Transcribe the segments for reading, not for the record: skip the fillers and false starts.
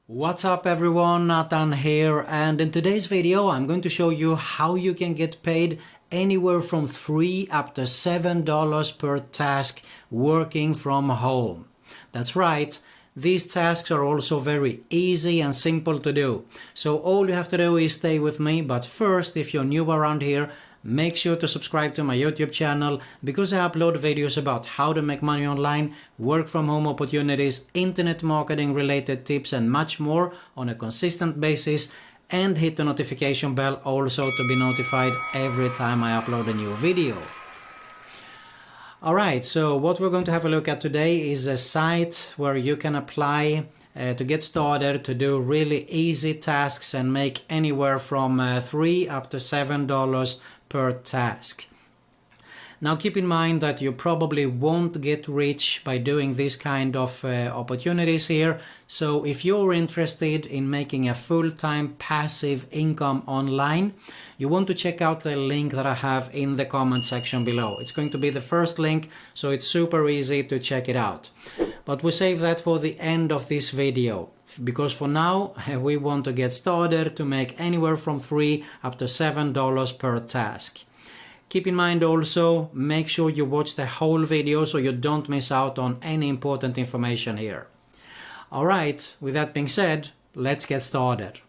What's up everyone, Nathan here, and in today's video I'm going to show you how you can get paid anywhere from $3 up to $7 per task working from home. That's right, these tasks are also very easy and simple to do. So all you have to do is stay with me, but first, if you're new around here, make sure to subscribe to my YouTube channel because I upload videos about how to make money online, work from home opportunities, internet marketing related tips and much more on a consistent basis, and hit the notification bell also to be notified every time I upload a new video. Alright, so what we're going to have a look at today is a site where you can apply to get started to do really easy tasks and make anywhere from $3 up to $7 per task. Now keep in mind that you probably won't get rich by doing this kind of opportunities here, so if you're interested in making a full-time passive income online, you want to check out the link that I have in the comment section below. It's going to be the first link, so it's super easy to check it out. But we save that for the end of this video, because for now we want to get started to make anywhere from $3 up to $7 per task. Keep in mind also, make sure you watch the whole video so you don't miss out on any important information here. Alright, with that being said, let's get started.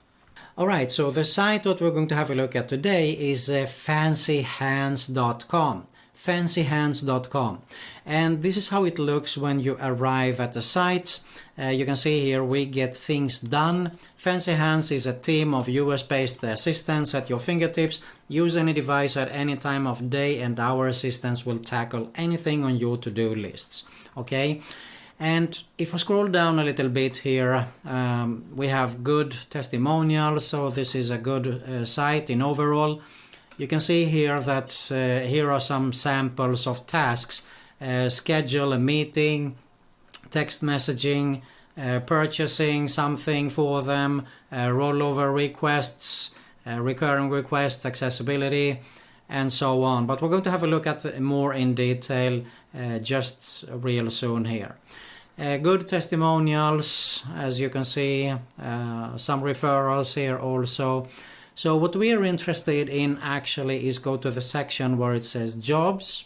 Alright, so the site that we're going to have a look at today is fancyhands.com. fancyhands.com, and this is how it looks when you arrive at the site. You can see here we get things done. Fancy Hands is a team of US-based assistants at your fingertips. Use any device at any time of day and our assistants will tackle anything on your to-do lists. Okay, and if I scroll down a little bit here, we have good testimonials, so this is a good site in overall. You can see here that here are some samples of tasks. Schedule a meeting, text messaging, purchasing something for them, rollover requests, recurring requests, accessibility, and so on. But we're going to have a look at more in detail just real soon here. Good testimonials, as you can see, some referrals here also. So what we are interested in actually is go to the section where it says jobs,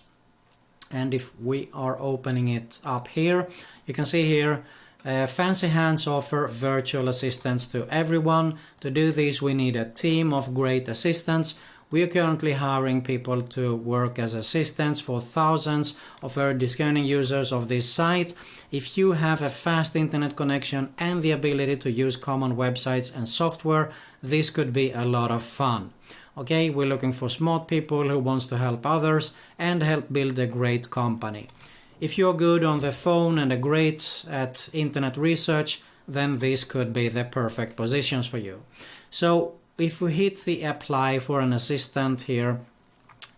and if we are opening it up here, you can see here Fancy Hands offer virtual assistants to everyone. To do this we need a team of great assistants. We are currently hiring people to work as assistants for thousands of very discerning users of this site. If you have a fast internet connection and the ability to use common websites and software, this could be a lot of fun. Okay, we're looking for smart people who wants to help others and help build a great company. If you're good on the phone and are great at internet research, then this could be the perfect positions for you. So if we hit the apply for an assistant here,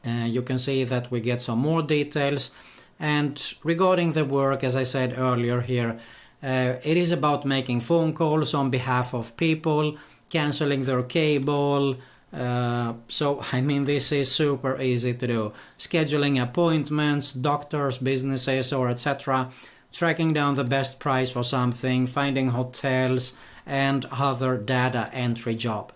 you can see that we get some more details. And regarding the work, as I said earlier here, it is about making phone calls on behalf of people, canceling their cable. So I mean, this is super easy to do. Scheduling appointments, doctors, businesses, or etc. Tracking down the best price for something, finding hotels, and other data entry job.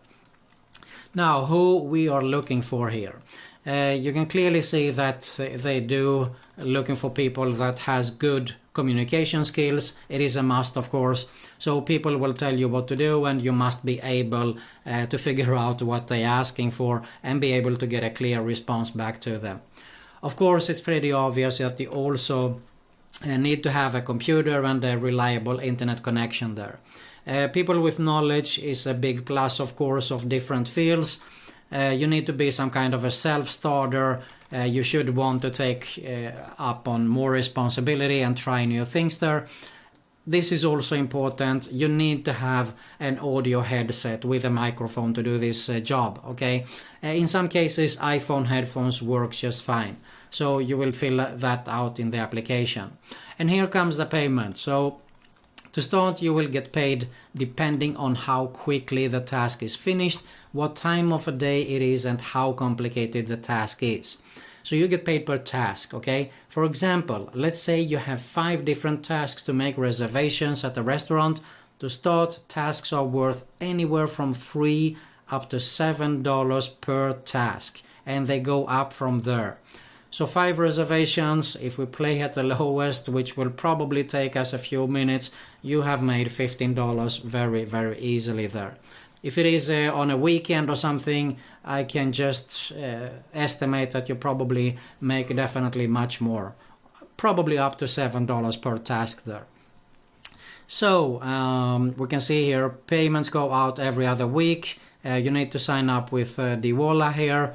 Now, who we are looking for here. You can clearly see that they do looking for people that has good communication skills. It is a must, of course. So people will tell you what to do and you must be able to figure out what they're asking for and be able to get a clear response back to them. Of course, it's pretty obvious that you also need to have a computer and a reliable internet connection there. People with knowledge is a big plus, of course, of different fields. You need to be some kind of a self-starter. You should want to take up on more responsibility and try new things there. This is also important. You need to have an audio headset with a microphone to do this job, okay? In some cases, iPhone headphones work just fine. So you will fill that out in the application. And here comes the payment. So to start, you will get paid depending on how quickly the task is finished, what time of a day it is, and how complicated the task is. So you get paid per task, okay? For example, let's say you have 5 different tasks to make reservations at a restaurant. To start, tasks are worth anywhere from $3 up to $7 per task, and they go up from there. So 5 reservations, if we play at the lowest, which will probably take us a few minutes, you have made $15 very, very easily there. If it is on a weekend or something, I can just estimate that you probably make definitely much more. Probably up to $7 per task there. So we can see here payments go out every other week. You need to sign up with Diwala here.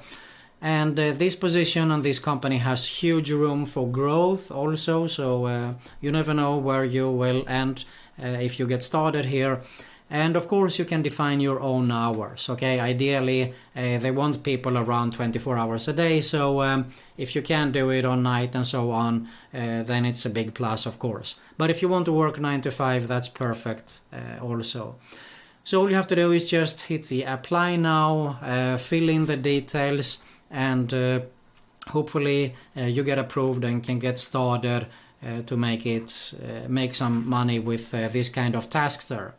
And this position and this company has huge room for growth also. So you never know where you will end if you get started here. And of course you can define your own hours, okay? Ideally they want people around 24 hours a day, so if you can do it on night and so on, then it's a big plus, of course. But if you want to work 9 to 5, that's perfect also. So all you have to do is just hit the apply now, fill in the details, and hopefully you get approved and can get started to make some money with this kind of tasks there.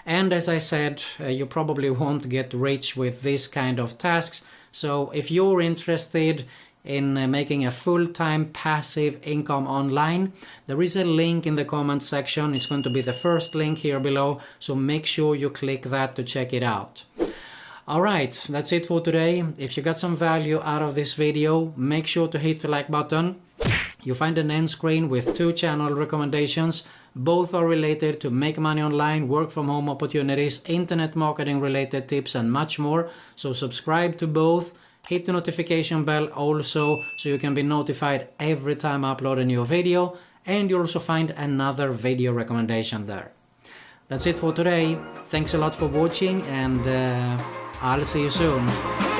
And as I said, you probably won't get rich with this kind of tasks. So if you're interested in making a full-time passive income online, there is a link in the comment section. It's going to be the first link here below. So make sure you click that to check it out. Alright, that's it for today. If you got some value out of this video, make sure to hit the like button. You find an end screen with 2 channel recommendations. Both are related to make money online, work from home opportunities, internet marketing related tips and much more. So subscribe to both. Hit the notification bell also so you can be notified every time I upload a new video. And you'll also find another video recommendation there. That's it for today. Thanks a lot for watching, and I'll see you soon.